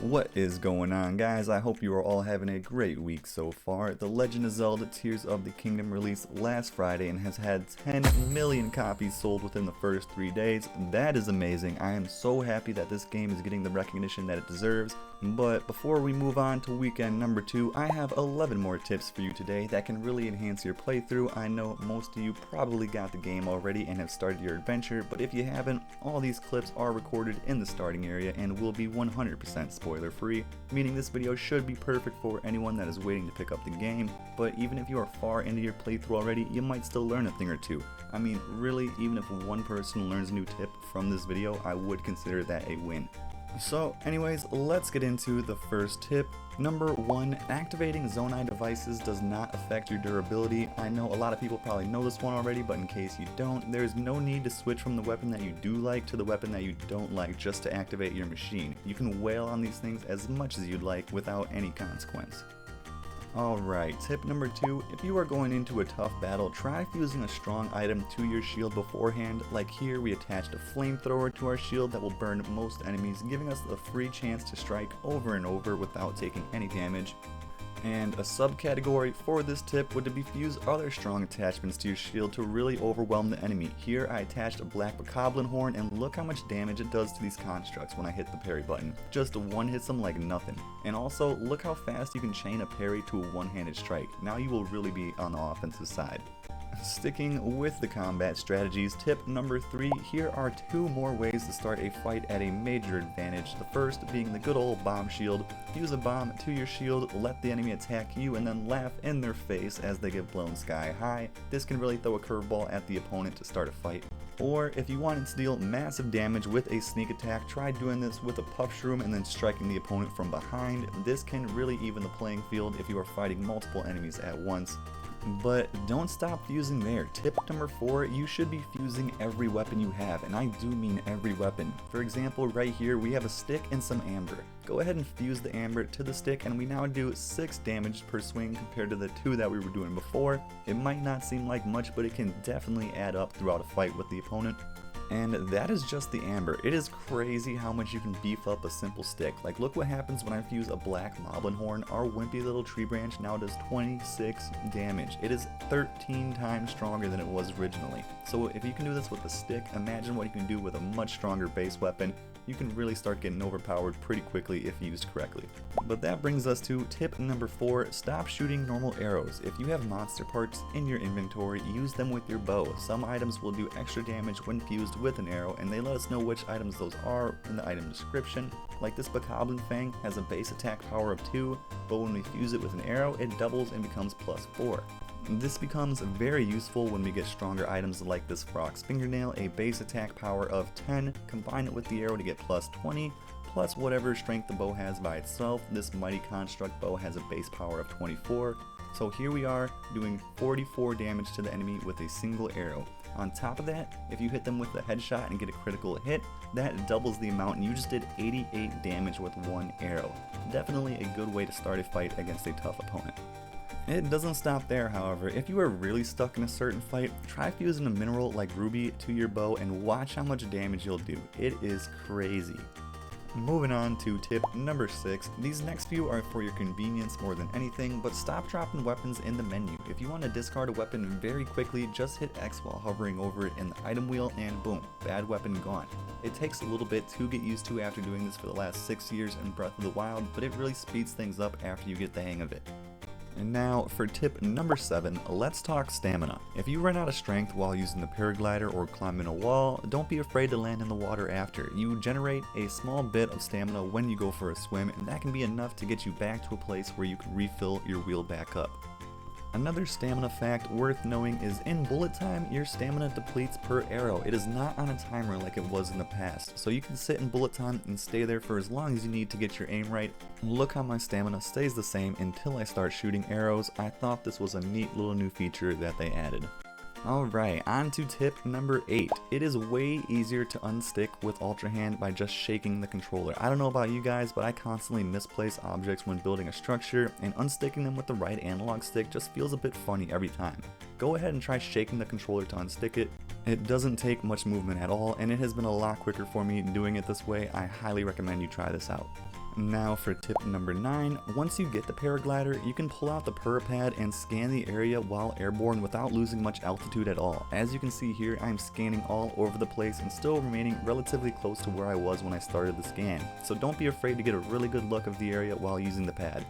What is going on, guys? I hope you are all having a great week so far. The Legend of Zelda Tears of the Kingdom released last Friday and has had 10 million copies sold within the first 3 days. That is amazing. I am so happy that this game is getting the recognition that it deserves. But before we move on to weekend number 2, I have 11 more tips for you today that can really enhance your playthrough. I know most of you probably got the game already and have started your adventure, but if you haven't, all these clips are recorded in the starting area and will be 100% spoiler free, meaning this video should be perfect for anyone that is waiting to pick up the game. But even if you are far into your playthrough already, you might still learn a thing or two. I mean, really, even if one person learns a new tip from this video, I would consider that a win. So anyways, let's get into the first tip. Number 1, activating Zonai devices does not affect your durability. I know a lot of people probably know this one already, but in case you don't, there's no need to switch from the weapon that you do like to the weapon that you don't like just to activate your machine. You can wail on these things as much as you'd like without any consequence. Alright, tip number 2, if you are going into a tough battle, try fusing a strong item to your shield beforehand. Like here, we attached a flamethrower to our shield that will burn most enemies, giving us a free chance to strike over and over without taking any damage. And a subcategory for this tip would be fuse other strong attachments to your shield to really overwhelm the enemy. Here I attached a black bokoblin horn, and look how much damage it does to these constructs when I hit the parry button. Just one hits them like nothing. And also, look how fast you can chain a parry to a one-handed strike. Now you will really be on the offensive side. Sticking with the combat strategies, tip number 3, here are 2 more ways to start a fight at a major advantage. The first being the good old bomb shield. Fuse a bomb to your shield, let the enemy attack you, and then laugh in their face as they get blown sky high. This can really throw a curveball at the opponent to start a fight. Or if you want to deal massive damage with a sneak attack, try doing this with a puff shroom and then striking the opponent from behind. This can really even the playing field if you are fighting multiple enemies at once. But don't stop fusing there. Tip number 4, you should be fusing every weapon you have, and I do mean every weapon. For example, right here we have a stick and some amber. Go ahead and fuse the amber to the stick, and we now do 6 damage per swing compared to the 2 that we were doing before. It might not seem like much, but it can definitely add up throughout a fight with the opponent. And that is just the amber. It is crazy how much you can beef up a simple stick. Like, look what happens when I fuse a black moblin horn. Our wimpy little tree branch now does 26 damage. It is 13 times stronger than it was originally. So if you can do this with a stick, imagine what you can do with a much stronger base weapon. You can really start getting overpowered pretty quickly if used correctly. But that brings us to tip number 4, stop shooting normal arrows. If you have monster parts in your inventory, use them with your bow. Some items will do extra damage when fused with an arrow, and they let us know which items those are in the item description. Like this bokoblin fang has a base attack power of 2, but when we fuse it with an arrow, it doubles and becomes plus 4. This becomes very useful when we get stronger items like this frog's fingernail, a base attack power of 10, combine it with the arrow to get plus 20, plus whatever strength the bow has by itself. This mighty construct bow has a base power of 24. So here we are doing 44 damage to the enemy with a single arrow. On top of that, if you hit them with a headshot and get a critical hit, that doubles the amount and you just did 88 damage with one arrow. Definitely a good way to start a fight against a tough opponent. It doesn't stop there, however. If you are really stuck in a certain fight, try fusing a mineral like ruby to your bow and watch how much damage you'll do. It is crazy. Moving on to tip number 6, these next few are for your convenience more than anything, but stop dropping weapons in the menu. If you want to discard a weapon very quickly, just hit X while hovering over it in the item wheel and boom, bad weapon gone. It takes a little bit to get used to after doing this for the last 6 years in Breath of the Wild, but it really speeds things up after you get the hang of it. And now for tip number 7, let's talk stamina. If you run out of strength while using the paraglider or climbing a wall, don't be afraid to land in the water after. You generate a small bit of stamina when you go for a swim, and that can be enough to get you back to a place where you can refill your wheel back up. Another stamina fact worth knowing is in bullet time, your stamina depletes per arrow. It is not on a timer like it was in the past, so you can sit in bullet time and stay there for as long as you need to get your aim right. Look how my stamina stays the same until I start shooting arrows. I thought this was a neat little new feature that they added. Alright, on to tip number 8. It is way easier to unstick with Ultra Hand by just shaking the controller. I don't know about you guys, but I constantly misplace objects when building a structure, and unsticking them with the right analog stick just feels a bit funny every time. Go ahead and try shaking the controller to unstick it. It doesn't take much movement at all, and it has been a lot quicker for me doing it this way. I highly recommend you try this out. Now for tip number 9, once you get the paraglider, you can pull out the ParaPad and scan the area while airborne without losing much altitude at all. As you can see here, I'm scanning all over the place and still remaining relatively close to where I was when I started the scan. So don't be afraid to get a really good look of the area while using the pad.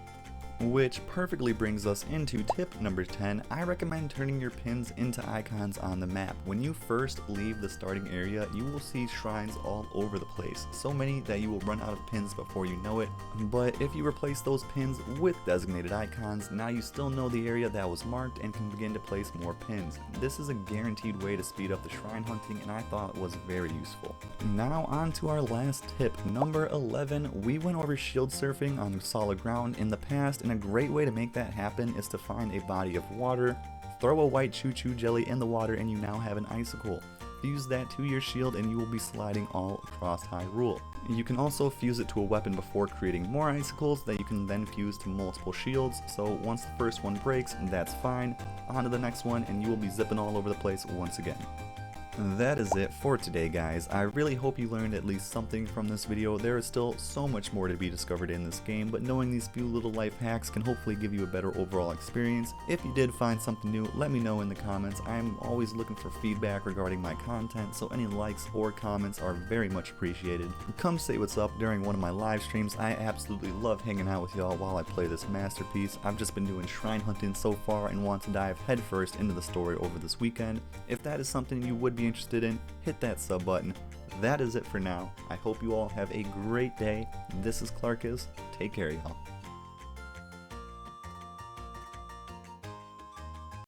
Which perfectly brings us into tip number 10. I recommend turning your pins into icons on the map. When you first leave the starting area, you will see shrines all over the place. So many that you will run out of pins before you know it. But if you replace those pins with designated icons, now you still know the area that was marked and can begin to place more pins. This is a guaranteed way to speed up the shrine hunting, and I thought it was very useful. Now on to our last tip, number 11. We went over shield surfing on solid ground in the past, and a great way to make that happen is to find a body of water, throw a white choo-choo jelly in the water, and you now have an icicle. Fuse that to your shield and you will be sliding all across Hyrule. You can also fuse it to a weapon before creating more icicles that you can then fuse to multiple shields, so once the first one breaks, that's fine. On to the next one and you will be zipping all over the place once again. That is it for today, guys. I really hope you learned at least something from this video. There is still so much more to be discovered in this game, but knowing these few little life hacks can hopefully give you a better overall experience. If you did find something new, let me know in the comments. I'm always looking for feedback regarding my content, so any likes or comments are very much appreciated. Come say what's up during one of my live streams. I absolutely love hanging out with y'all while I play this masterpiece. I've just been doing shrine hunting so far and want to dive headfirst into the story over this weekend. If that is something you would be interested in, hit that sub button. That is it for now. I hope you all have a great day. This is Clarkus. Take care, y'all.